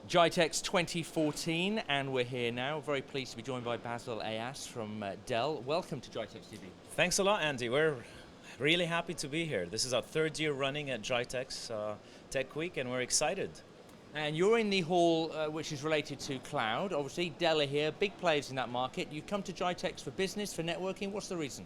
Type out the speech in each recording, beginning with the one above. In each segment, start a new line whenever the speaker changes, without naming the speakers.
GITEX 2014, and we're here now. Very pleased to be joined by Basil Ayas from Dell. Welcome to GITEX TV.
Thanks a lot, Andy. We're really happy to be here. This is our third year running at GITEX Tech Week, and we're excited.
And you're in the hall which is related to cloud. Obviously, Dell are here, big players in that market. You come to GITEX for business, for networking. What's the reason?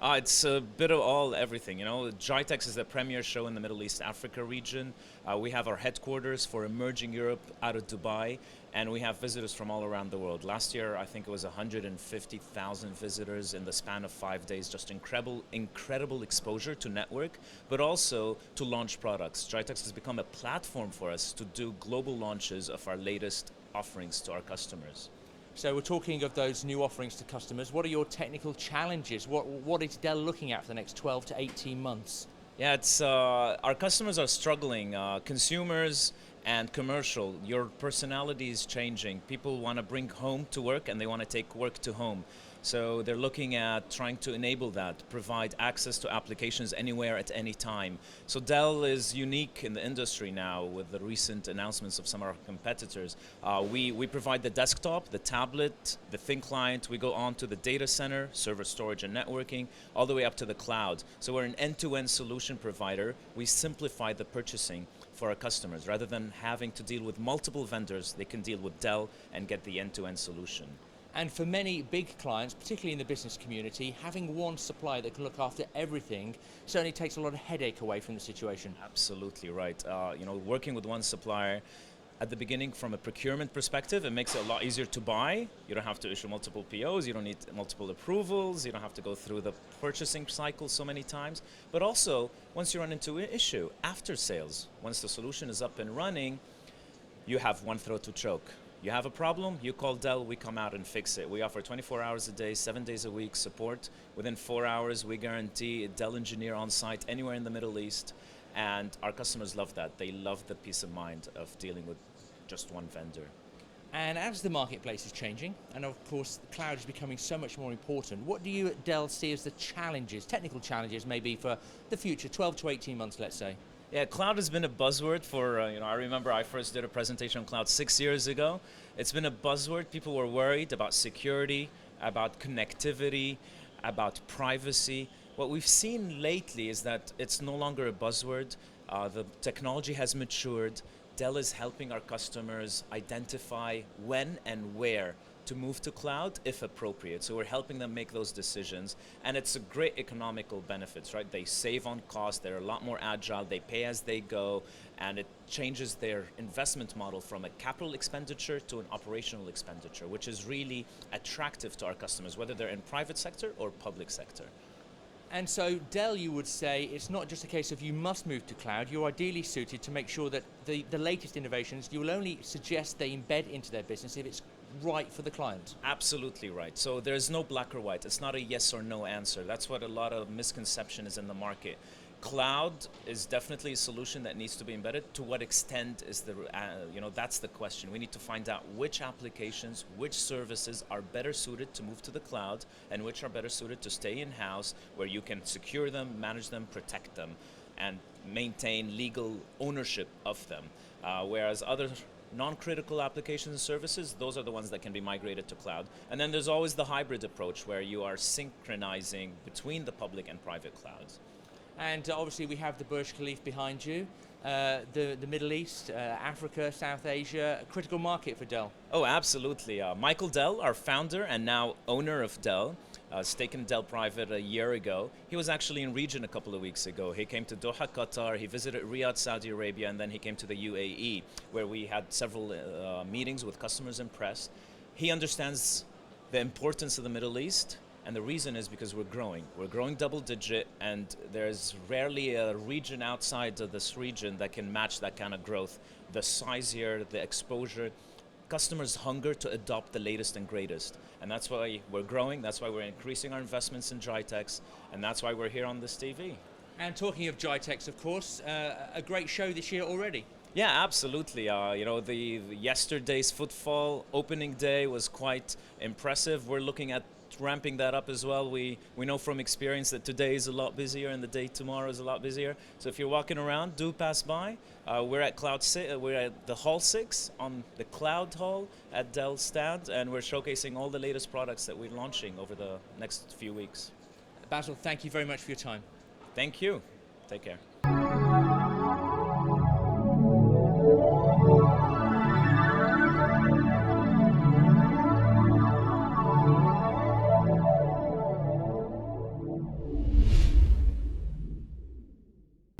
It's a bit of everything. You know, GITEX is the premier show in the Middle East Africa region. We have our headquarters for emerging Europe out of Dubai, and we have visitors from all around the world. Last year, I think it was 150,000 visitors in the span of 5 days. Just incredible exposure to network, but also to launch products. GITEX has become a platform for us to do global launches of our latest offerings to our customers.
So we're talking of those new offerings to customers. What are your technical challenges? What is Dell looking at for the next 12 to 18 months?
Yeah, it's our customers are struggling. Consumers and commercial, your personality is changing. People want to bring home to work and they want to take work to home. So they're looking at trying to enable that, provide access to applications anywhere at any time. So Dell is unique in the industry now with the recent announcements of some of our competitors. We provide the desktop, the tablet, the thin client. We go on to the data center, server storage and networking, all the way up to the cloud. So we're an end-to-end solution provider. We simplify the purchasing for our customers. Rather than having to deal with multiple vendors, they can deal with Dell and get the end-to-end solution.
And for many big clients, particularly in the business community, having one supplier that can look after everything certainly takes a lot of headache away from the situation.
Absolutely right. Working with one supplier at the beginning from a procurement perspective, it makes it a lot easier to buy. You don't have to issue multiple POs, you don't need multiple approvals, you don't have to go through the purchasing cycle so many times. But also, once you run into an issue, after sales, once the solution is up and running, you have one throat to choke. You have a problem, you call Dell, we come out and fix it. We offer 24 hours a day, 7 days a week support. Within 4 hours, we guarantee a Dell engineer on site anywhere in the Middle East. And our customers love that. They love the peace of mind of dealing with just one vendor.
And as the marketplace is changing, and of course the cloud is becoming so much more important, what do you at Dell see as the challenges, technical challenges maybe for the future, 12 to 18 months, let's say?
Yeah, cloud has been a buzzword for, I remember I first did a presentation on cloud 6 years ago. It's been a buzzword. People were worried about security, about connectivity, about privacy. What we've seen lately is that it's no longer a buzzword. The technology has matured. Dell is helping our customers identify when and where to move to cloud if appropriate. So we're helping them make those decisions, and it's a great economical benefits, right? They save on cost, they're a lot more agile, they pay as they go, and it changes their investment model from a capital expenditure to an operational expenditure, which is really attractive to our customers, whether they're in private sector or public sector.
And so Dell, you would say, it's not just a case of you must move to cloud, you're ideally suited to make sure that the latest innovations, you will only suggest they embed into their business if it's right for the client.
Absolutely right. So there's no black or white. It's not a yes or no answer. That's what a lot of misconception is in the market. Cloud is definitely a solution that needs to be embedded. To what extent is that's the question. We need to find out which applications, which services are better suited to move to the cloud and which are better suited to stay in-house where you can secure them, manage them, protect them, and maintain legal ownership of them. Whereas other non-critical applications and services, those are the ones that can be migrated to cloud. And then there's always the hybrid approach where you are synchronizing between the public and private clouds.
And obviously we have the Burj Khalifa behind you, the Middle East, Africa, South Asia, a critical market for Dell.
Oh, absolutely. Michael Dell, our founder and now owner of Dell, has taken Dell private a year ago. He was actually in region a couple of weeks ago. He came to Doha, Qatar, he visited Riyadh, Saudi Arabia, and then he came to the UAE, where we had several meetings with customers and press. He understands the importance of the Middle East. And the reason is because we're growing. We're growing double digit, and there's rarely a region outside of this region that can match that kind of growth. The size here, the exposure, customers hunger to adopt the latest and greatest. And that's why we're growing, that's why we're increasing our investments in GITEX, and that's why we're here on this TV.
And talking of GITEX, of course, a great show this year already.
Yeah, absolutely. The yesterday's footfall opening day was quite impressive. We're looking at ramping that up as well. We know from experience that today is a lot busier and the day tomorrow is a lot busier. So if you're walking around, do pass by. We're at we're at the Hall 6 on the Cloud Hall at Dell stand, and we're showcasing all the latest products that we're launching over the next few weeks.
Basil, thank you very much for your time.
Thank you. Take care.